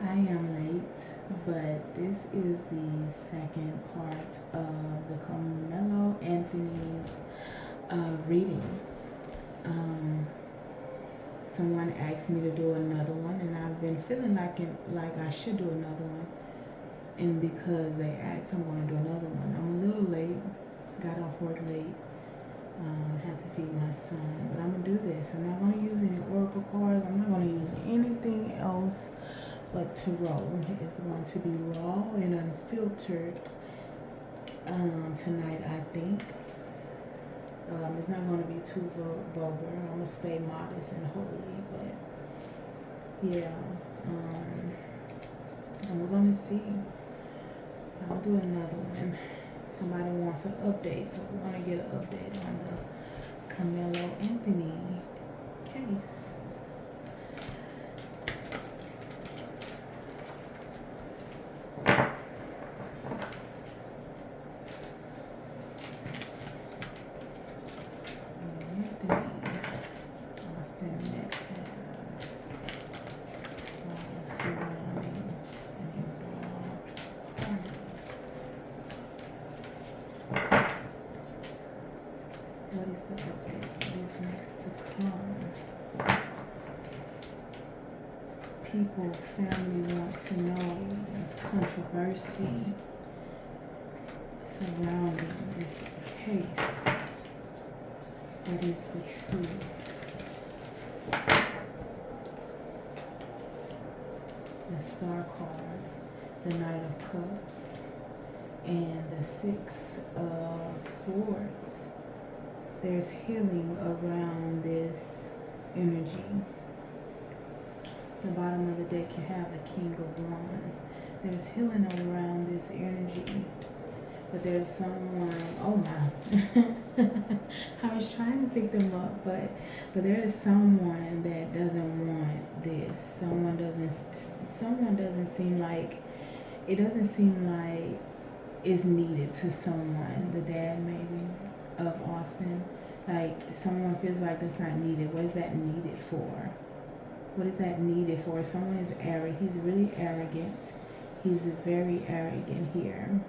I am late, but this is the second part of the Carmelo Anthony's reading. Um, Someone asked me to do another one, and I've been feeling like I should do another one. And because they asked, I'm going to do another one. I'm a little late. Got off work late. Had to feed my son, but I'm gonna do this. I'm not gonna use any oracle cards. I'm not gonna use anything else but tarot. Is going to be raw and unfiltered tonight. I think it's not going to be too vulgar. I'm gonna stay modest and holy, but yeah. And we're gonna see. I'll do another one. Somebody wants an update, so we're gonna get an update on the Karmelo Anthony case. What is the update? What is next to come? People, family want to know. There's controversy surrounding this case. What is the truth? The Star card, the Knight of Cups, and the Six of Swords. There's healing around this energy. The bottom of the deck, you have the King of Wands. There's healing around this energy. But there's someone, oh my. I was trying to pick them up, but there is someone that doesn't want this. Someone doesn't seem like, it doesn't seem like it's needed to someone. The dad maybe of Austin. Like someone feels like that's not needed. What is that needed for? What is that needed for? Someone is arrogant. He's really arrogant. He's very arrogant here.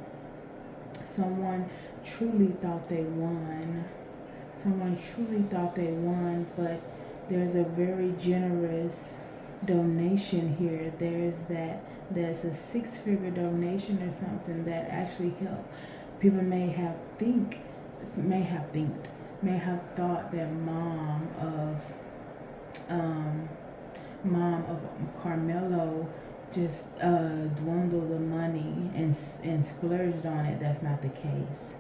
Someone truly thought they won. Someone truly thought they won, but there's a very generous donation here. There's a six-figure donation or something that actually helped. People may have thought that mom of Karmelo just dwindled the money and splurged on it. That's not the case.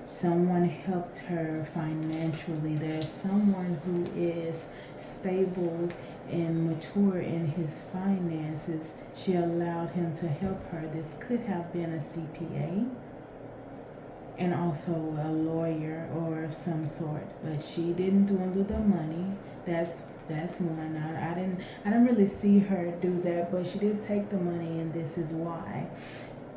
Someone helped her financially. There's someone who is stable and mature in his finances. She allowed him to help her. This could have been a CPA and also a lawyer or of some sort, but she didn't dwindle the money. That's one. I didn't really see her do that, but she did take the money, and this is why.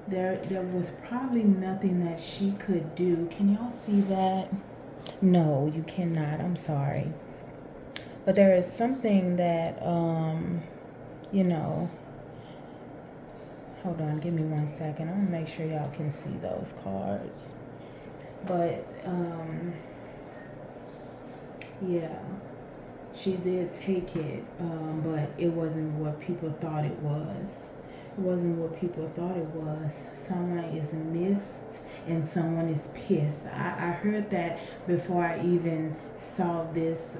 There was probably nothing that she could do. Can y'all see that? No, you cannot. I'm sorry. But there is something that hold on, give me 1 second. I'm gonna make sure y'all can see those cards. But yeah, she did take it, but it wasn't what people thought it was. It wasn't what people thought it was. Someone is missed and someone is pissed. I heard that before I even saw this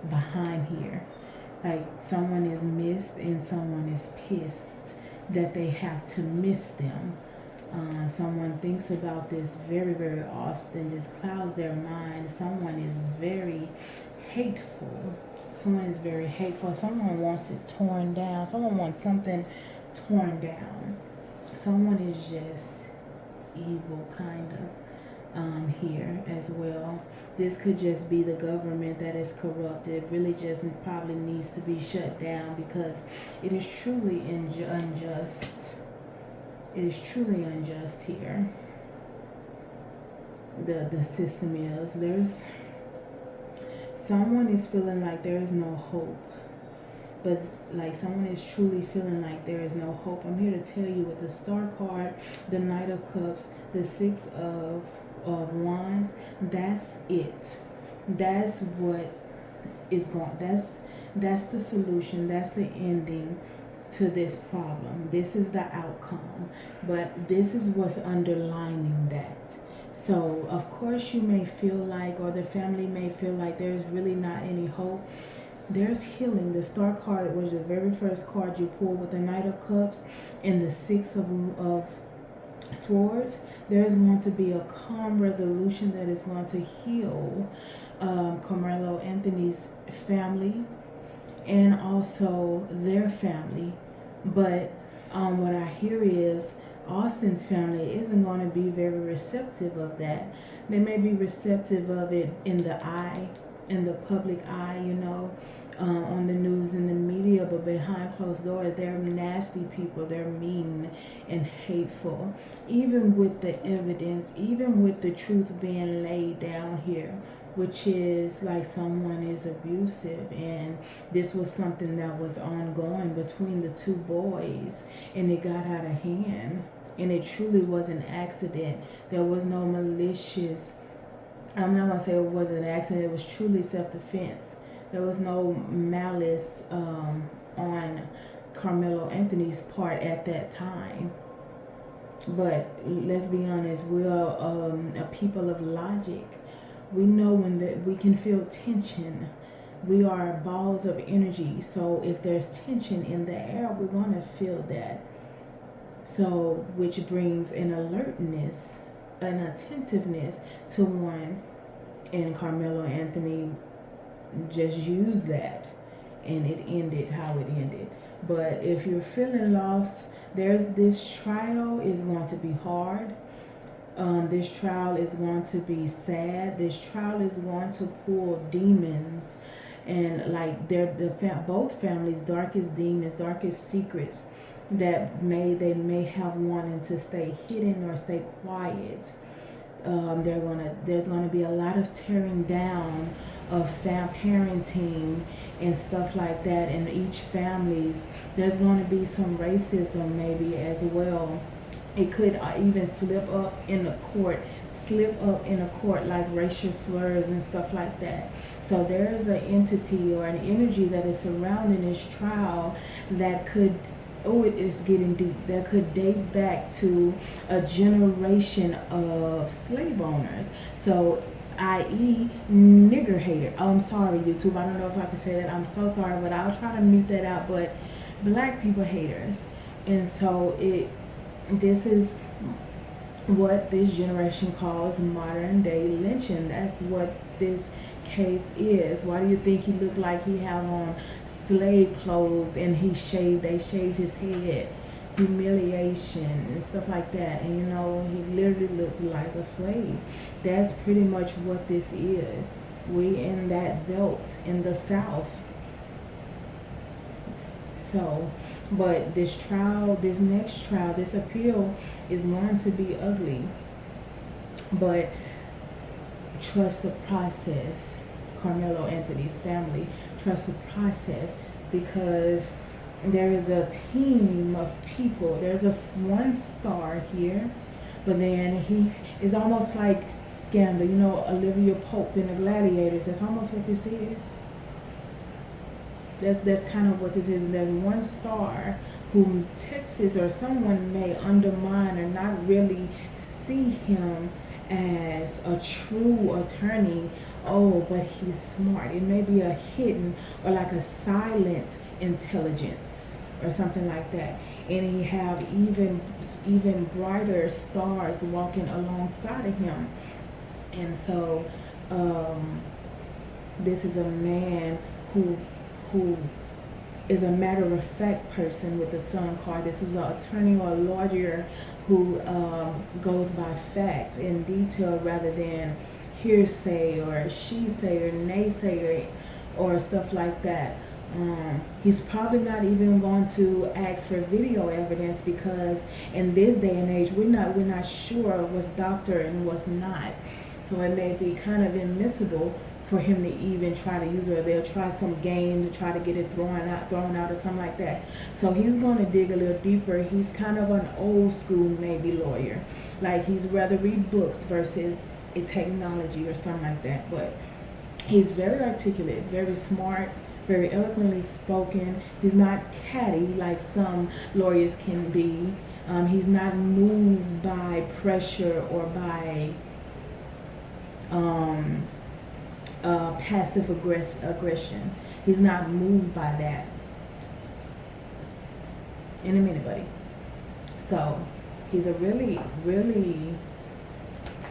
behind here. Like someone is missed and someone is pissed that they have to miss them. Someone thinks about this very, very often. This clouds their mind. Someone is very hateful. Someone is very hateful. Someone wants it torn down. Someone wants something torn down. Someone is just evil, kind of, here as well. This could just be the government that is corrupt. It really just probably needs to be shut down because it is truly unjust. It is truly unjust here. The system is. Someone is feeling like there is no hope. but like someone is truly feeling like there is no hope. I'm here to tell you with the Star card, the Knight of Cups, the Six of Wands, that's it. That's what is going. That's the solution. That's the ending to this problem. This is the outcome, but this is what's underlining that. So, of course, you may feel like, or the family may feel like there's really not any hope. There's healing. The Star card was the very first card you pulled with the Knight of Cups and the Six of Swords. There's going to be a calm resolution that is going to heal Karmelo Anthony's family and also their family. But what I hear is Austin's family isn't going to be very receptive of that. They may be receptive of it in the eye, in the public eye, on the news and the media, but behind closed doors, they're nasty people. They're mean and hateful. Even with the evidence, even with the truth being laid down here, which is like someone is abusive, and this was something that was ongoing between the two boys, and it got out of hand, and it truly was an accident. There was no malicious, I'm not gonna say it was an accident, it was truly self-defense. There was no malice on Karmelo Anthony's part at that time. But let's be honest, we are a people of logic. We know when that we can feel tension. We are balls of energy. So if there's tension in the air, we're going to feel that. So, which brings an alertness, an attentiveness to one. And Karmelo Anthony just used that, and it ended how it ended. But if you're feeling lost, this trial is going to be hard. This trial is going to be sad. This trial is going to pull demons, and like both families' darkest demons, darkest secrets that they may have wanted to stay hidden or stay quiet. There's gonna be a lot of tearing down of parenting and stuff like that in each families. There's going to be some racism maybe as well. It could even slip up in a court like racial slurs and stuff like that. So there is an entity or an energy that is surrounding this trial that could, it is getting deep, that could date back to a generation of slave owners. So i.e. nigger hater. Oh, I'm sorry, YouTube. I don't know if I can say that. I'm so sorry, but I'll try to mute that out. But black people haters. And so this is what this generation calls modern day lynching. That's what this case is. Why do you think he looked like he have on slave clothes and they shaved his head? Humiliation and stuff like that, and he literally looked like a slave. That's pretty much what this is. We in that belt in the South. So, but this next trial, this appeal is going to be ugly, but trust the process. Karmelo Anthony's family, trust the process, because there is a team of people. There's one star here, but then he is almost like Scandal, Olivia Pope in the Gladiators. That's almost what this is. That's kind of what this is. And there's one star whom Texas or someone may undermine or not really see him as a true attorney. Oh, but he's smart. It may be a hidden or like a silent intelligence or something like that. And he have even brighter stars walking alongside of him. And so this is a man who is a matter of fact person with the Sun card. This is an attorney or a lawyer who goes by fact in detail rather than hearsay or she say or naysayer or stuff like that. He's probably not even going to ask for video evidence, because in this day and age we're not sure what's doctor and what's not. So it may be kind of admissible for him to even try to use it, or they'll try some game to try to get it thrown out or something like that. So he's going to dig a little deeper. He's kind of an old school maybe lawyer, like he's rather read books versus a technology or something like that. But he's very articulate, very smart, very eloquently spoken. He's not catty like some lawyers can be. He's not moved by pressure or by passive aggression. He's not moved by that in a minute, buddy. So he's a really, really,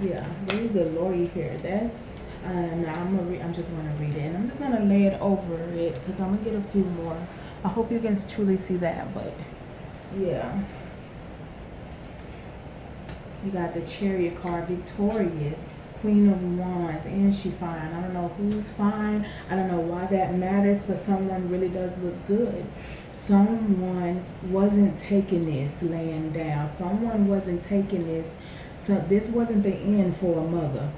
really good lawyer here. That's now I'm just gonna read it, and I'm just gonna lay it over it because I'm gonna get a few more. I hope you can truly see that, but yeah. You got the Chariot card, victorious, Queen of Wands, and she fine. I don't know who's fine. I don't know why that matters, but someone really does look good. Someone wasn't taking this laying down. Someone wasn't taking this. So this wasn't the end for a mother.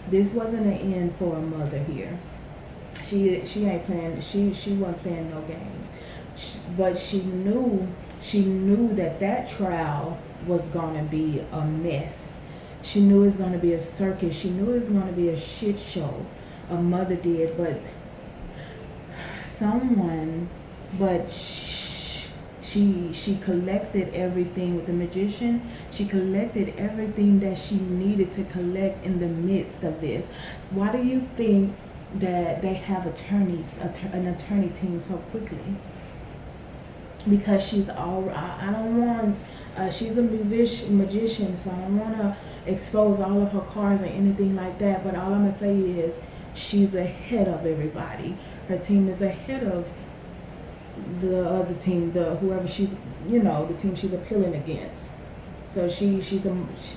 This wasn't an end for a mother here. She ain't playing. She wasn't playing no games. But she knew that trial was gonna be a mess. She knew it was gonna be a circus. She knew it was gonna be a shit show. A mother did, but she collected everything with the magician. She collected everything that she needed to collect in the midst of this. Why do you think that they have an attorney team so quickly? Because she's all, I don't want, she's a magician, so I don't want to expose all of her cards or anything like that, but all I'm going to say is she's ahead of everybody. Her team is ahead of the other team, whoever she's, the team she's appealing against. So she's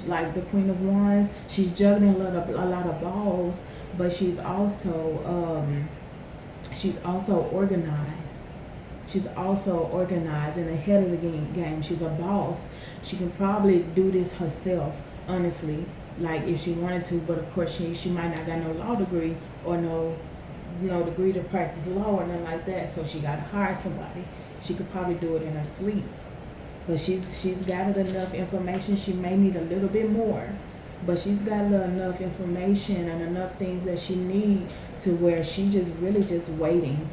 like the Queen of Wands. She's juggling a lot of balls, but she's also organized. She's also organized and ahead of the game. She's a boss. She can probably do this herself, honestly, like if she wanted to. But of course, she might not got no law degree or no degree to practice law or nothing like that. So she got to hire somebody. She could probably do it in her sleep. But she's gathered enough information. She may need a little bit more, but she's gathered enough information and enough things that she need to where she just really just waiting.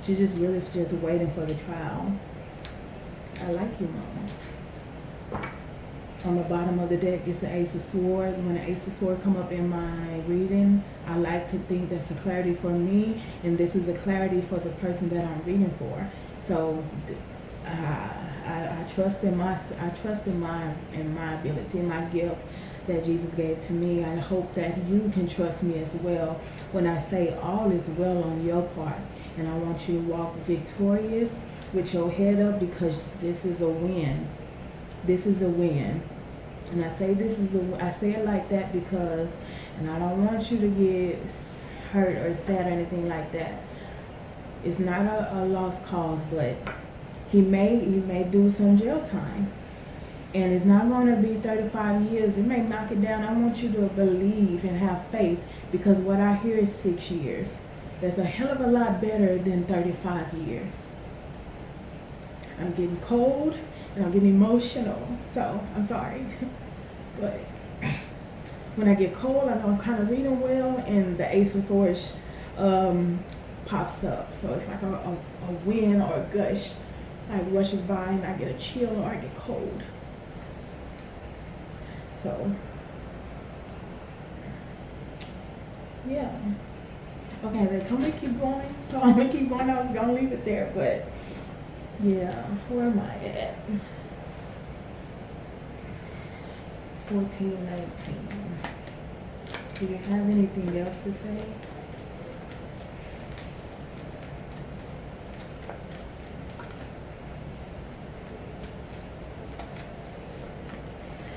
She's just really just waiting for the trial. I like you, Mama. On the bottom of the deck is the Ace of Swords. When the Ace of Swords come up in my reading, I like to think that's the clarity for me, and this is the clarity for the person that I'm reading for. So I trust in my ability and my gift that Jesus gave to me. I hope that you can trust me as well when I say all is well on your part. And I want you to walk victorious with your head up, because this is a win. This is a win. And I say I say it like that because, and I don't want you to get hurt or sad or anything like that. It's not a lost cause, but he may do some jail time. And it's not going to be 35 years. It may knock it down. I want you to believe and have faith, because what I hear is 6 years. That's a hell of a lot better than 35 years. I'm getting cold and I'm getting emotional, so I'm sorry. But when I get cold, I know I'm kind of reading well, and the Ace of Swords pops up. So it's like a wind or a gush, like rushes by, and I get a chill or I get cold. So, yeah. Okay, they told me to keep going, so I'm going to keep going. I was going to leave it there, but yeah, where am I at? 14:19. Do you have anything else to say?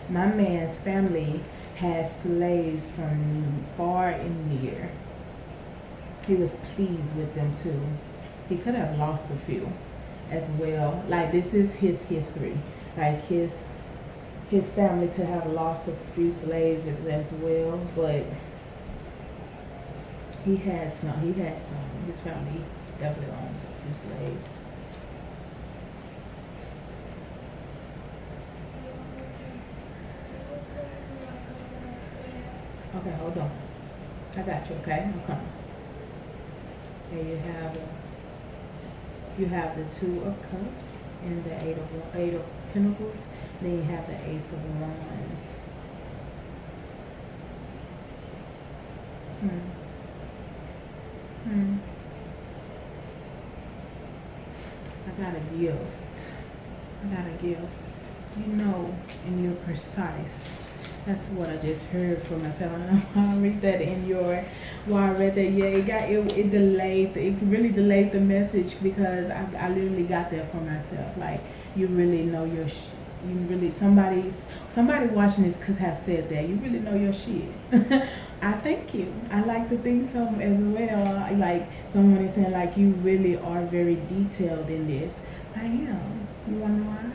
My man's family has slaves from far and near. He was pleased with them too. He could have lost a few as well. Like, this is his history. Like, his family could have lost a few slaves as well, but He had some. He had some. His family definitely owns a few slaves. Okay, hold on. I got you. Okay, I'm coming. And you have the Two of Cups and the Eight of Pentacles. Then you have the Ace of Wands. Hmm. Hmm. I got a gift. I got a gift. You know, and you're precise. That's what I just heard for myself. I don't know why I read that in your. Why I read that. Yeah, it delayed. It really delayed the message because I literally got that for myself. Like you really know your. You really somebody watching this could have said that. You really know your shit. I thank you. I like to think so as well. Like someone is saying, like you really are very detailed in this. I am. You wanna know why?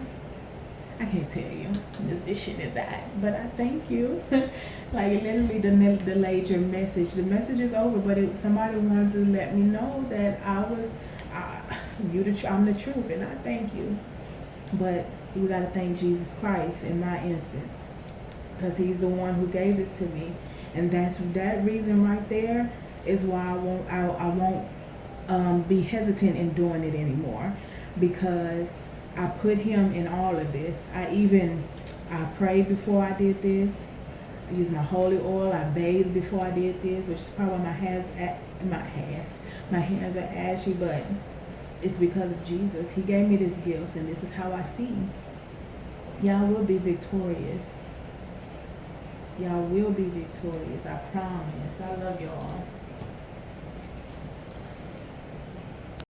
I can't tell you. This shit is that. But I thank you. Like literally delayed your message. The message is over, but somebody wanted to let me know that I'm the truth, and I thank you. But we gotta thank Jesus Christ in my instance, because He's the one who gave this to me, and that reason right there is why I won't be hesitant in doing it anymore, because I put Him in all of this. I prayed before I did this. I used my holy oil. I bathed before I did this, which is probably my hands are ashy, but it's because of Jesus. He gave me this gift, and this is how I see. Y'all will be victorious. Y'all will be victorious. I promise. I love y'all.